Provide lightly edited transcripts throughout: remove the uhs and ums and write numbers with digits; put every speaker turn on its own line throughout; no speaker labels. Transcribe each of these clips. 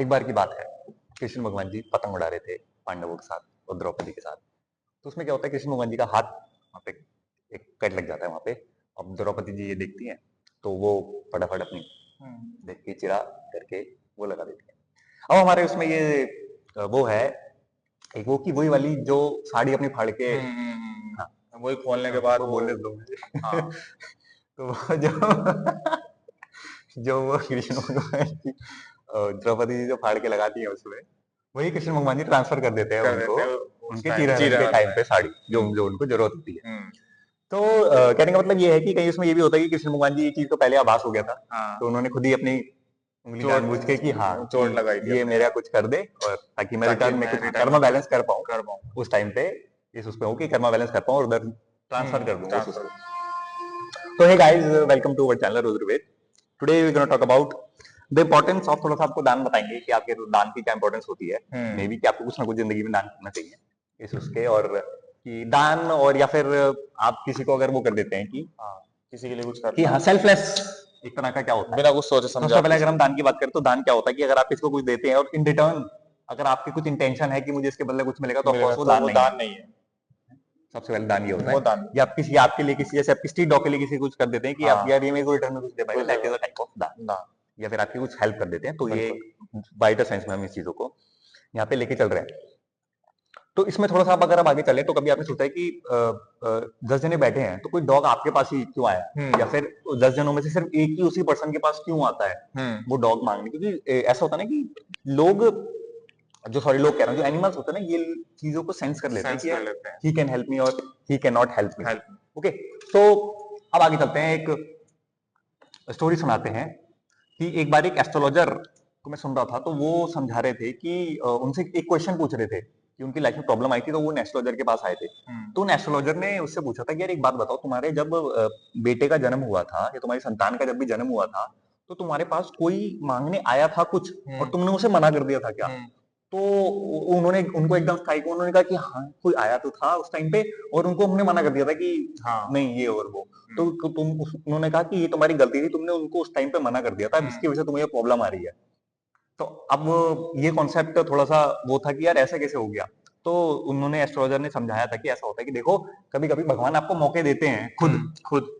एक बार की बात है, कृष्ण भगवान जी पतंग उड़ा रहे थे पांडवों के साथ और द्रौपदी के साथ। तो उसमें क्या होता है, कृष्ण भगवान जी का हाथ वहाँ पे एक कट लग जाता है वहाँ पे। अब द्रौपदी जी ये देखती हैं, तो वो फटाफट अपनी देख के चिरा करके वो लगा देती है। अब हमारे उसमें ये वो है एक वो की वही वाली जो साड़ी अपनी फाड़ के, हाँ,
वही खोलने के
हाँ,
बाद
वो
वो
बोलने दो मुझे।
हाँ
तो वो जो जो वो कृष्ण भगवान की द्रौपदी जी जो फाड़ के लगाती है उसमें, वही कृष्ण भगवान जी ट्रांसफर कर देते हैं
कर
उनको
देते हैं उस
उनके
टाइम
चीरहरण
चीरे
के
वाले
टाइम
में।
पे साड़ी जो
हम्म
जो उनको जरूरत होती है।
हम्म
तो कहने का मतलब ये है कि कहीं उसमें ये भी होता है कि कृष्ण भगवान जी ये चीज को पहले आभास हो गया था,
हाँ
तो उन्होंने खुद ही अपनी उंगली
चोट
जानबूझ के कि हाँ कि
चोट लगाई थी
ये
अपने
मेरा
आप
कुछ कर दे, और ताकि मैं
ताकि
रिटर्न में
मैं
कुछ
रिटर्न
कर्मा
में कुछ
बैलेंस कर पाऊँ
कर पाऊँ।
उस टाइम पे, इस उसमें हो कि कर्मा बैलेंस कर पाऊँ और उधर ट्रांसफर कर दूं उस
ट्रांसफर।
उसको। तो hey guys, welcome to our channel Rudraved. Today we gonna talk about the importance of, थोड़ा सा आपको दान बताएंगे कि आपके दान की क्या इंपॉर्टेंस होती है। मे बी कि आपको कुछ ना कुछ जिंदगी में दान करना चाहिए इस उसके, और कि दान, और या फिर आप किसी को अगर वो कर देते हैं कि
हाँ किसी के लिए कुछ
कि
करना
हाँ सेल्फलेस एक तरह का क्या होता है।
बिना कुछ सोचे समझे
सबसे
आप
पहले अगर
किसी
हम दान की बात करें तो दान क्या होता है कि अगर आप किसी को कुछ देते हैं और इन रिटर्न अगर आपकी कुछ इंटेंशन है कि मुझे इसके बदले कुछ मिलेगा, तो
को मिलेगा
ऑफकोर्स वो
तो
दान
वो
नहीं है।
दान नहीं है।
सबसे पहले दान ये होता
वो
है।
दान
या आप किसी आपके लिए किसी, जैसे आप स्ट्रीट डॉग के लिए किसी को कुछ कर देते हैं कि आप
हाँ
यार ये मेरे को रिटर्न में कुछ दे पाएगा,
कुछ
दैट इज
देगा
अ टाइप ऑफ दान।
दान
या फिर आपकी कुछ हेल्प कर देते हैं, तो ये
बिल्कुल।
वाइटर सेंस में हम इस चीजों को यहाँ पे लेके चल रहे हैं। तो इसमें थोड़ा सा आप अगर आप आगे चले, तो कभी आपने सोचा है कि 10 जने बैठे हैं तो कोई डॉग आपके पास ही क्यों आया, या फिर 10 जनों में से सिर्फ एक ही उसी पर्सन के पास क्यों आता है वो डॉग मांगने, क्योंकि ऐसा होता है ना कि लोग, जो सॉरी लोग कह रहा हूँ, जो एनिमल्स होते हैं ना, ये चीजों को सेंस कर लेते हैं
सेंस
कि
कर
यार
लेते हैं।
ही कैन हेल्प मी और he can not help me.
Help
okay, तो अब आगे चलते हैं। एक स्टोरी सुनाते हैं कि एक बार एक एस्ट्रोलॉजर को मैं सुन रहा था, तो वो समझा रहे थे कि उनसे एक क्वेश्चन पूछ रहे थे कि उनकी लाइफ में प्रॉब्लम आई थी, तो वो एस्ट्रोलॉजर के पास आए थे। तो उन एस्ट्रोलॉजर ने उससे पूछा था कि यार एक बात बताओ, तुम्हारे जब बेटे का जन्म हुआ था या तुम्हारी संतान का जब भी जन्म हुआ था, तो तुम्हारे पास कोई मांगने आया था कुछ और तुमने उसे मना कर दिया था क्या? तो उन्होंने उनको एकदम स्ट्राइक, उन्होंने कहा कि हाँ कोई आया तो था उस टाइम पे, और उनको हमने मना कर दिया था कि
हाँ
नहीं ये और वो। तो उन्होंने कहा कि ये तुम्हारी गलती थी, तुमने उनको उस टाइम पे मना कर दिया था, जिसकी वजह से तुम्हें ये प्रॉब्लम आ रही है। तो अब ये कॉन्सेप्ट थोड़ा सा वो था कि यार ऐसे कैसे हो गया। तो उन्होंने एस्ट्रोलॉजर ने समझाया था कि ऐसा होता है कि देखो, कभी कभी भगवान आपको मौके देते हैं खुद।
खुद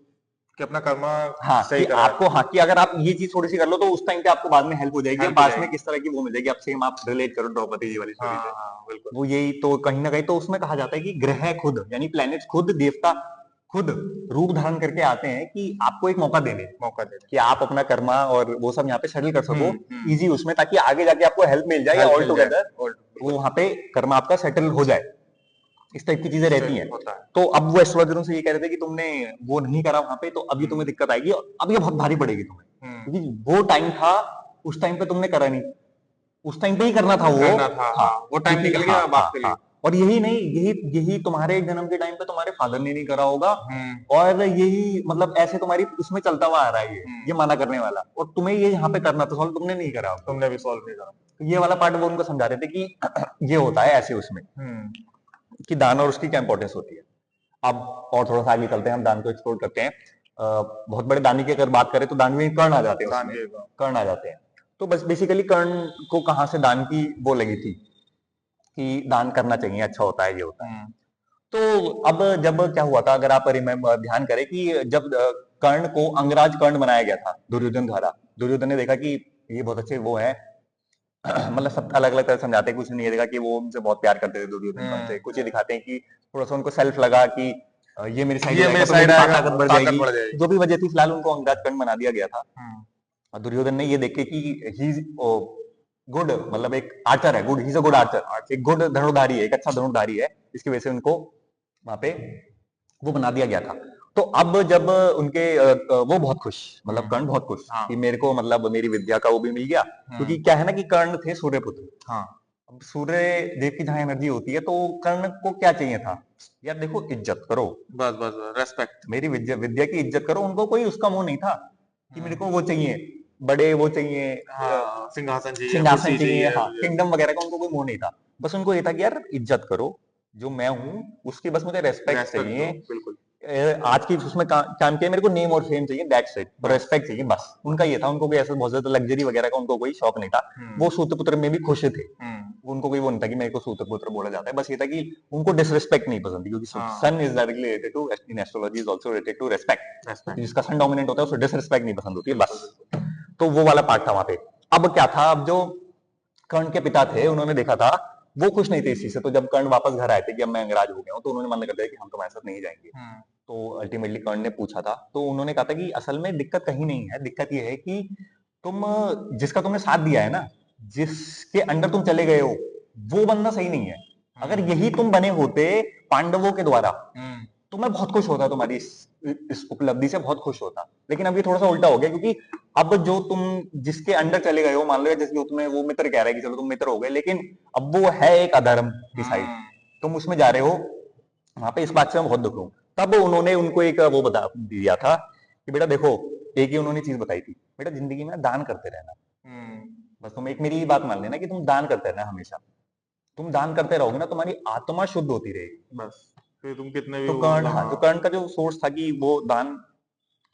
कि अपना कर्मा
हाँ कि
सही करा
आपको, हाँ कि अगर आप ये चीज थोड़ी सी कर लो, तो उस टाइम पे आपको बाद में हेल्प हो जाएगी, या
हेल्प हो
बाद में
जाएगी।
किस तरह की वो मिल जाएगी। आप सेम आप रिलेट करो द्रौपदी जी वाली
हाँ
स्टोरी से,
हाँ बिल्कुल।
वो यही तो कहीं ना कहीं तो उसमें कहा जाता है कि ग्रह खुद, यानी प्लैनेट खुद, देवता खुद रूप धारण करके आते हैं कि आपको एक मौका देने,
मौका दे
कि आप अपना कर्मा और वो सब यहाँ पे सेटल कर सको
हम्म
इजी उसमें, ताकि आगे जाके आपको हेल्प मिल जाए, या
हेल्प
ऑल
मिल जाए
टुगेदर
और
वो
बिल्कुल
वहां पे कर्मा आपका सेटल हो जाए। इस टाइप की चीजें रहती हैं।
होता है।
तो अब वो एस्ट्रोलॉजरों से ये कह रहे थे कि तुमने वो नहीं करा वहां पे, तो अभी तुम्हें दिक्कत आएगी, अब ये बहुत भारी पड़ेगी तुम्हें, क्योंकि वो टाइम था, उस टाइम पे तुमने करा नहीं, उस टाइम पे ही करना था वो।
करना था
हाँ,
हाँ वो टाइम
क्योंकि
निकल
हाँ
गया अब
हाँ
आपके लिए।
हाँ, और यही नहीं, यही यही तुम्हारे जन्म के टाइम पे तुम्हारे फादर ने नहीं करा होगा, और यही मतलब ऐसे तुम्हारी उसमें चलता हुआ आ रहा है ये मना करने वाला, और तुम्हें ये यहाँ पे करना था सॉल्व, तुमने नहीं करा होगा।
तुमने भी सॉल्व नहीं करा।
तो ये वाला पार्ट वो उनको समझा रहे थे कि ये होता है ऐसे उसमें, कि दान और उसकी क्या इंपॉर्टेंस होती है। अब और थोड़ा सा आगे चलते हैं, हम दान को एक्सप्लोर करते हैं। बहुत बड़े दानी की अगर बात करें तो दान में कर्ण आ जाते हैं,
दान
उसमें
देगा।
कर्ण आ जाते हैं। तो बस बेसिकली कर्ण को कहाँ से दान की वो लगी थी कि दान करना चाहिए, अच्छा होता है, ये होता है। तो अब जब क्या हुआ था, अगर आप रिमेम्बर ध्यान करें कि जब कर्ण को अंगराज कर्ण बनाया गया था दुर्योधन द्वारा, दुर्योधन ने देखा कि ये बहुत अच्छे वो है, मतलब सब अलग अलग तरह से समझाते हैं, कुछ नहीं ये देखा कि वो उनसे बहुत प्यार करते थे दुर्योधन कर्ण से, कुछ ये दिखाते हैं कि थोड़ा सा उनको सेल्फ लगा कि ये मेरी साइड हो
ये
जाएगा
मेरे
तो
साइड
मेरी
आएगा
ताकत बढ़
ताकत
जाएगी।
बढ़ जाएगी।
जो भी वजह थी, फिलहाल उनको अंगराज कर्ण बना दिया गया था। और दुर्योधन ने ये देखे कि ही गुड, मतलब एक आर्चर है, good, he is a good Archer, एक गुड धनुर्धारी है, एक अच्छा धनुर्धारी है, इसकी वजह से उनको वहां पे वो बना दिया गया था। तो अब जब उनके वो बहुत खुश, मतलब कर्ण बहुत खुश कि मेरे को मतलब मेरी विद्या का वो भी मिल गया, क्योंकि क्या है ना कि कर्ण थे सूर्यपुत्र। अब सूर्य देव की जहां एनर्जी होती है, तो कर्ण को क्या चाहिए था, यार देखो इज्जत करो,
बस बस रेस्पेक्ट।
मेरी विद्या विद्या की इज्जत करो। उनको कोई उसका मुंह नहीं था कि मेरे को वो चाहिए, बड़े वो चाहिए,
हाँ सिंहासन चाहिए
सिंहासन
कुर्सी
चाहिए,
चाहिए
हाँ
ये।
किंगडम वगैरह का उनको कोई मोह नहीं था। बस उनको ये था कि यार इज्जत करो, जो मैं हूँ उसकी बस मुझे रेस्पेक्ट
रेस्पेक्ट दो
चाहिए।
बिल्कुल।
आज की उसमें काम किया, मेरे को नेम और फेम चाहिए, दैट्स इट, और रेस्पेक्ट चाहिए, बस उनका ये था। उनको कोई ऐसा बहुत ज्यादा लग्जरी वगैरह का उनको कोई शौक नहीं था। वो सूत्रपुत्र में भी खुश थे, उनको कोई वो नहीं था कि मेरे को सूत्रपुत्र बोला जाता है। बस ये था कि उनको डिसरिस्पेक्ट नहीं पसंद थी, क्योंकि sun is directly related to, in astrology is also related to respect. जिसका सन डोमिनेंट होता है उसको डिसरिस्पेक्ट नहीं पसंद होती है, बस। तो वो वाला पार्ट था वहां पे। अब क्या था, अब जो कर्ण के पिता थे उन्होंने देखा था, वो खुश नहीं थे इस चीज से। तो जब कर्ण वापस घर आए थे कि अब मैं अंगराज हो गया हूँ, तो उन्होंने मना कर दिया कि हम तुम्हारे साथ नहीं जाएंगे। तो अल्टीमेटली कर्ण ने पूछा था, तो उन्होंने कहा था कि असल में दिक्कत कहीं नहीं है, दिक्कत ये है कि तुम जिसका तुमने साथ दिया है ना, जिसके अंडर तुम चले गए हो, वो बंदा सही नहीं है। अगर यही तुम बने होते पांडवों के द्वारा, तो मैं बहुत खुश होता, तुम्हारी इस उपलब्धि से बहुत खुश होता। लेकिन अब ये थोड़ा सा उल्टा हो गया, क्योंकि अब जो तुम जिसके अंडर चले गए हो, मान लो जैसे तुम्हें वो मित्र कह रहा है कि चलो तुम मित्र हो गए, लेकिन अब वो है एक अधर्म की साइड, तुम उसमें जा रहे हो, वहां पे इस बात से मैं बहुत दुख हूं। तब उन्होंने उनको एक वो बता दिया था कि बेटा देखो, एक ही उन्होंने चीज बताई थी, बेटा जिंदगी में दान करते रहना। बस तुम एक मेरी बात मान लेना कि तुम दान करते रहना हमेशा। तुम दान करते रहोगे ना, तुम्हारी आत्मा शुद्ध होती रहेगी, बस।
फिर तुम कितने भी
तो कर्ण, हाँ, जो कर्ण का जो सोर्स था कि वो दान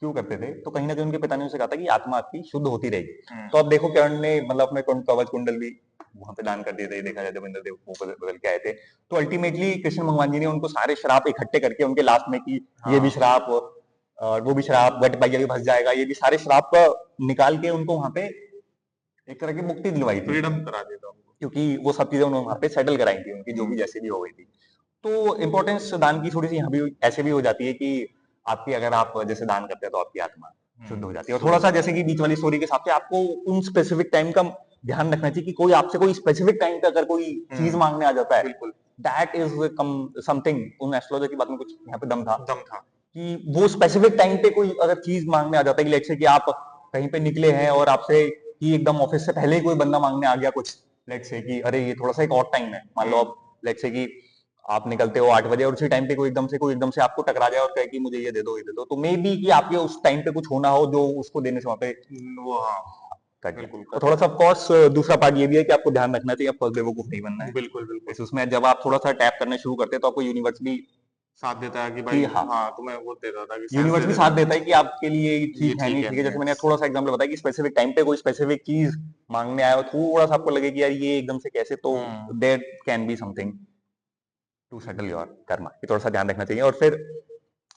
क्यों करते थे, तो कहीं ना कहीं उनके पिता ने उनसे कहा था कि आत्मा आपकी शुद्ध होती रहेगी। तो अब देखो कर्ण ने मतलब अपने कवच कुंडल भी वहां पे दान कर दिए थे, देखा जाए जब इंद्रदेव वो बदल के आए थे। तो अल्टीमेटली कृष्ण भगवान जी ने उनको सारे श्राप इकट्ठे करके उनके लास्ट में कि ये भी श्राप और वो भी श्राप, वट भैया भी फंस जाएगा, ये भी सारे श्राप निकाल के उनको वहां पे एक तरह की मुक्ति दिलवाई थी,
फ्रीडम करा दिया था उनको,
क्योंकि वो सब चीजें उन्होंने वहां पे सेटल कराई थी उनकी, जो भी जैसे भी हो गई थी। तो इंपॉर्टेंस दान की थोड़ी सी यहाँ भी ऐसे भी हो जाती है कि आपकी, अगर आप जैसे दान करते हैं तो आपकी आत्मा शुद्ध हो जाती है। और थोड़ा सा जैसे कि बीच वाली स्टोरी के हिसाब से आपको उन स्पेसिफिक टाइम का ध्यान रखना चाहिए कि कोई आपसे कोई स्पेसिफिक टाइम पे अगर कोई चीज मांगने आ जाता है, बिल्कुल दैट इज समथिंग, उन एस्ट्रोलॉजर की बात में कुछ यहाँ पे दम था कि वो स्पेसिफिक टाइम पे कोई अगर चीज मांगने आ जाता है, कि लेट्स से कि आप कहीं पे निकले हैं और आपसे कि एकदम ऑफिस से पहले ही कोई बंदा मांगने आ गया कुछ, लेट्स से कि अरे ये थोड़ा सा एक और टाइम है, मान लो आप लेट्स से कि आप निकलते हो 8 बजे और उसी टाइम पे कोई एकदम से आपको टकरा जाए और कहे कि मुझे ये दे दो, ये दे दो, तो मे बी कि आपके उस टाइम पे कुछ होना हो जो उसको देने से वहां पे वो, हाँ, कट जाए। तो थोड़ा सा ऑफकोर्स दूसरा पार्ट ये भी है कि आपको ध्यान रखना चाहिए, आपको बेवकूफ नहीं बनना है। बिल्कुल उसमें जब आप थोड़ा सा टैप करना शुरू करते हैं तो आपको यूनिवर्स भी साथ देता है कि भाई, हाँ, तुम्हें वो देता था कि यूनिवर्स भी साथ देता है कि आपके लिए ठीक है नहीं ठीक है। जैसे मैंने थोड़ा सा एग्जांपल बताया कि स्पेसिफिक टाइम पे कोई स्पेसिफिक चीज मांगने आया हो, थोड़ा सा आपको लगे कि यार ये एकदम से कैसे, तो there can be something to settle your karma, ये थोड़ा सा ध्यान रखना चाहिए। और फिर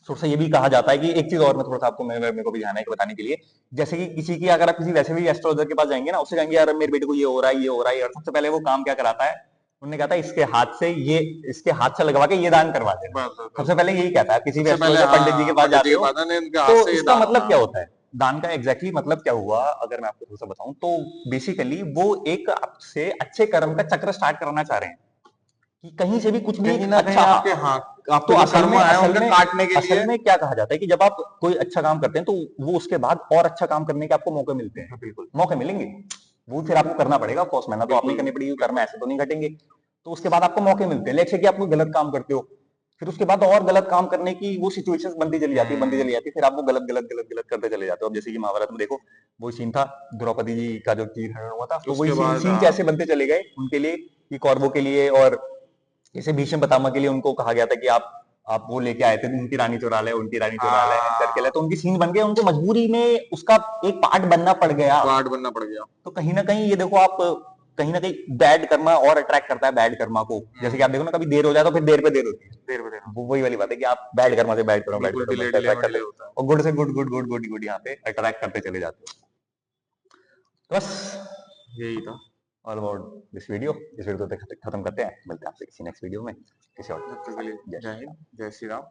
थोड़ा सा ये भी कहा जाता है कि एक चीज और मैं थोड़ा सा आपको मेरे को भी ध्यान है कि बताने के लिए, जैसे कि किसी की अगर आप किसी वैसे भी एस्ट्रोलॉजर के पास जाएंगे ना, उससे जाएंगे यार मेरे बेटे को ये हो रहा है, ये हो रहा है, और सबसे पहले वो काम क्या कराता है, उन्होंने कहा था इसके हाथ से ये, इसके हाथ से लगवा के ये दान करवा देना, सबसे पहले यही कहता है। किसी भी एस्ट्रोलॉजर पंडित जी के पास जाते हो तो इसका मतलब क्या होता है, दान का एग्जैक्टली मतलब क्या हुआ, अगर मैं आपको थोड़ा सा बताऊं तो बेसिकली वो एक आपसे अच्छे कर्म का चक्र स्टार्ट करना चाह रहे हैं कि कहीं से भी कुछ भी अच्छा आपके, हाँ, आपको तो असल में काटने के लिए, असल में क्या कहा जाता है कि जब आप कोई अच्छा काम करते हैं तो वो उसके बाद और अच्छा काम करने के आपको मौके मिलते हैं, बिल्कुल मौके मिलेंगे, वो फिर आपको करना पड़ेगा, ऑफ कोर्स मेहनत तो आपने करनी पड़ेगी, कर्म ऐसे तो नहीं घटेंगे, तो उसके बाद आपको मौके मिलते हैं। लेट्स से कि आप कोई गलत काम करते हो, फिर उसके बाद और गलत काम करने की वो सिचुएशंस बनती चली जाती है, फिर आप वो गलत गलत गलत गलत करते चले जाते हो। अब जैसे कि महाभारत में देखो वो सीन था, द्रौपदी जी का जो चीर हरण हुआ था, तो वही सीन कैसे बनते चले गए उनके लिए, कि कौरवों के लिए, और जैसे भीष्म पितामह के लिए उनको कहा गया था कि आप वो लेके आए थे उनकी रानी चुरा ले, उनकी रानी चुरा ले करके ले, तो उनकी सीन बन गए, उनको मजबूरी में उसका एक पार्ट बनना पड़ गया, तो कहीं ना कहीं ये देखो आप, कहीं ना कहीं बैड कर्मा और अट्रैक्ट करता है बैड कर्मा को। जैसे कि आप देखो ना, कभी देर हो जाए तो फिर देर पे देर होती है, वो वही वाली बात है कि आप बैड कर्मा से बैड करो, अट्रैक्ट करते हो, और गुड से good good good good good यहाँ पे अट्रैक्ट करते चले जाते हो। बस यही था ऑल अबाउट दिस वीडियो। इस वीडियो को खत्म करते हैं, मिलते हैं आपसे किसी नेक्स्ट वीडियो में किसी और।
जय हिंद, जय श्री राम।